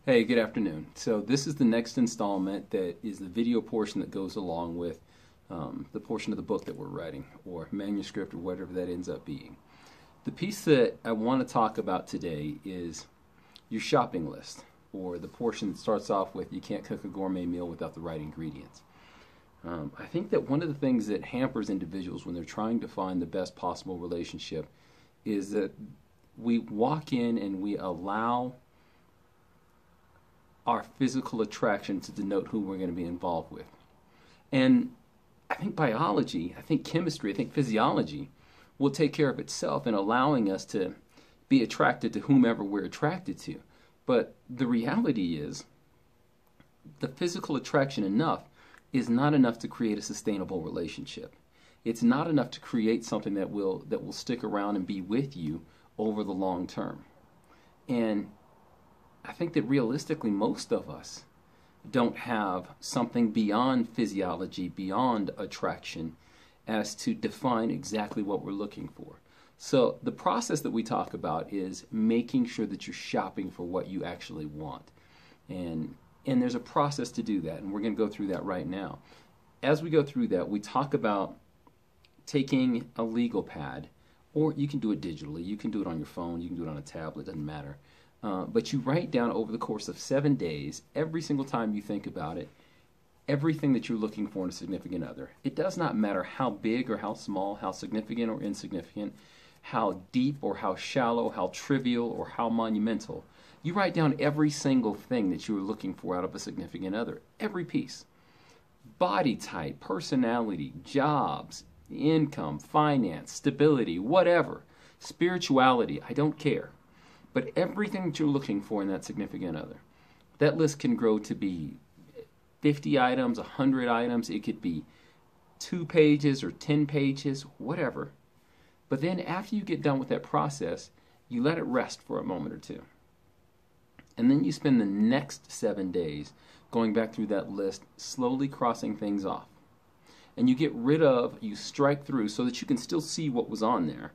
Hey, good afternoon. So this is the next installment that is the video portion that goes along with the portion of the book that we're writing, or manuscript, or whatever that ends up being. The piece that I want to talk about today is your shopping list, or the portion that starts off with you can't cook a gourmet meal without the right ingredients. I think that one of the things that hampers individuals when they're trying to find the best possible relationship is that we walk in and we allow our physical attraction to denote who we're going to be involved with. And I think biology, I think chemistry, I think physiology will take care of itself in allowing us to be attracted to whomever we're attracted to. But the reality is, the physical attraction enough is not enough to create a sustainable relationship. It's not enough to create something that will stick around and be with you over the long term. And I think that realistically, most of us don't have something beyond physiology, beyond attraction, as to define exactly what we're looking for. So the process that we talk about is making sure that you're shopping for what you actually want. And there's a process to do that, and we're going to go through that right now. As we go through that, we talk about taking a legal pad, or you can do it digitally. You can do it on your phone. You can do it on a tablet. Doesn't matter. But you write down over the course of 7 days, every single time you think about it, everything that you're looking for in a significant other. It does not matter how big or how small, how significant or insignificant, how deep or how shallow, how trivial or how monumental. You write down every single thing that you are looking for out of a significant other, every piece. Body type, personality, jobs, income, finance, stability, whatever. Spirituality, I don't care. But everything that you're looking for in that significant other, that list can grow to be 50 items, 100 items. It could be 2 pages or 10 pages, whatever. But then after you get done with that process, you let it rest for a moment or two. And then you spend the next 7 days going back through that list, slowly crossing things off. And you get rid of, you strike through so that you can still see what was on there.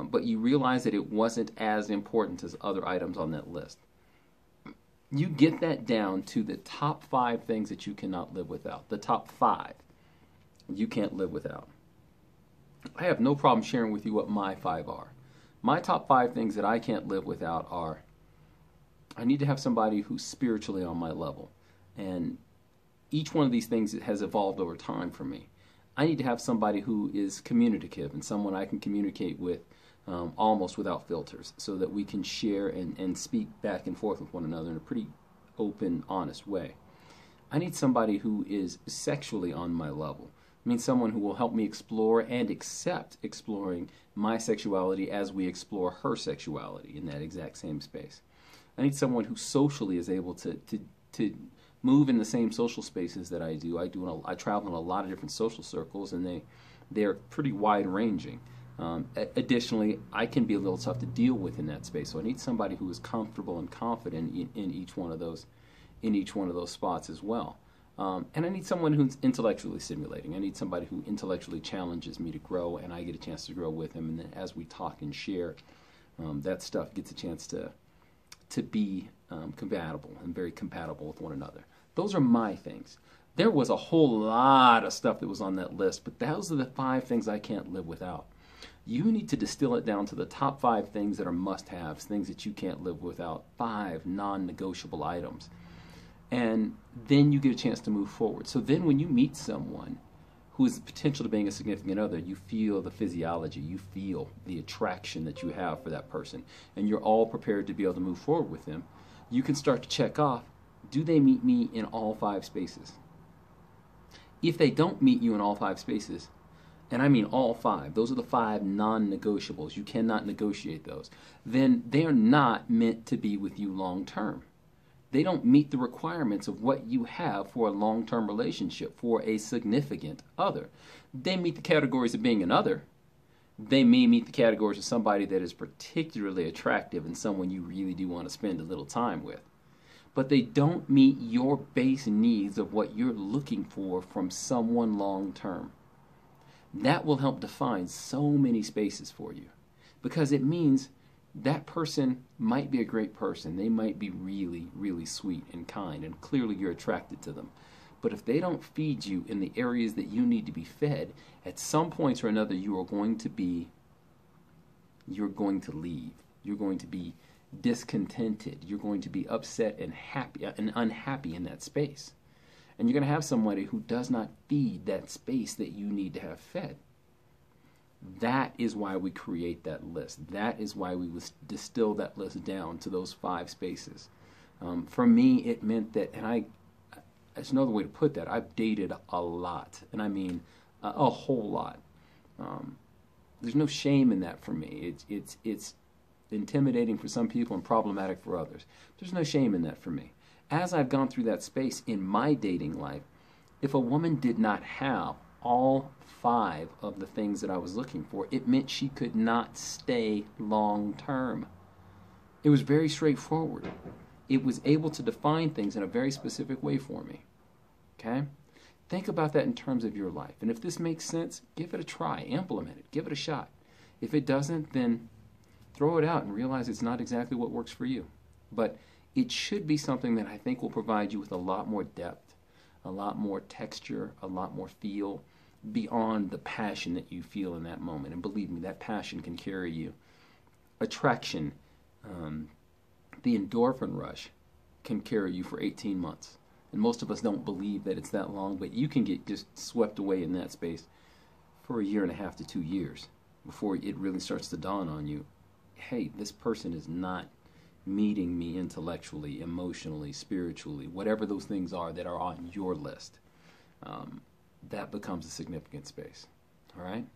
But you realize that it wasn't as important as other items on that list. You get that down to the top 5 things that you cannot live without. The top 5 you can't live without. I have no problem sharing with you what my 5 are. My top 5 things that I can't live without are, I need to have somebody who's spiritually on my level. And each one of these things has evolved over time for me. I need to have somebody who is communicative and someone I can communicate with almost without filters, so that we can share and speak back and forth with one another in a pretty open, honest way. I need somebody who is sexually on my level. I mean, someone who will help me explore and accept exploring my sexuality as we explore her sexuality in that exact same space. I need someone who socially is able to move in the same social spaces that I do. I travel in a lot of different social circles, and they're pretty wide-ranging. Additionally, I can be a little tough to deal with in that space, so I need somebody who is comfortable and confident in each one of those spots as well. And I need someone who's intellectually stimulating. I need somebody who intellectually challenges me to grow, and I get a chance to grow with him. And then as we talk and share, that stuff gets a chance to be compatible and very compatible with one another. Those are my things. There was a whole lot of stuff that was on that list, but those are the 5 things I can't live without. You need to distill it down to the top 5 things that are must-haves, things that you can't live without, 5 non-negotiable items. And then you get a chance to move forward. So then when you meet someone who has the potential to being a significant other, you feel the physiology, you feel the attraction that you have for that person, and you're all prepared to be able to move forward with them. You can start to check off, do they meet me in all 5 spaces? If they don't meet you in all 5 spaces, and I mean all 5, those are the 5 non-negotiables, you cannot negotiate those, then they're not meant to be with you long term. They don't meet the requirements of what you have for a long-term relationship, for a significant other. They meet the categories of being an other. They may meet the categories of somebody that is particularly attractive and someone you really do want to spend a little time with. But they don't meet your base needs of what you're looking for from someone long-term. That will help define so many spaces for you, because it means that person might be a great person. They might be really, really sweet and kind, and clearly you're attracted to them. But if they don't feed you in the areas that you need to be fed, at some point or another you're going to leave. You're going to be discontented. You're going to be upset and happy and unhappy in that space. And you're going to have somebody who does not feed that space that you need to have fed. That is why we create that list. That is why we distill that list down to those 5 spaces. For me, it meant that, and there's another way to put that. I've dated a lot, and I mean a whole lot. There's no shame in that for me. It's intimidating for some people and problematic for others. There's no shame in that for me. As I've gone through that space in my dating life, if a woman did not have all 5 of the things that I was looking for, it meant she could not stay long term. It was very straightforward. It was able to define things in a very specific way for me. Okay? Think about that in terms of your life. And if this makes sense, give it a try. Implement it. Give it a shot. If it doesn't, then throw it out and realize it's not exactly what works for you. But it should be something that I think will provide you with a lot more depth, a lot more texture, a lot more feel beyond the passion that you feel in that moment. And believe me, that passion can carry you. Attraction, the endorphin rush can carry you for 18 months. And most of us don't believe that it's that long, but you can get just swept away in that space for 1.5 years to 2 years before it really starts to dawn on you, hey, this person is not meeting me intellectually, emotionally, spiritually, whatever those things are that are on your list. That becomes a significant space. All right?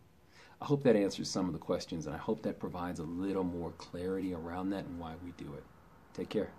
I hope that answers some of the questions, and I hope that provides a little more clarity around that and why we do it. Take care.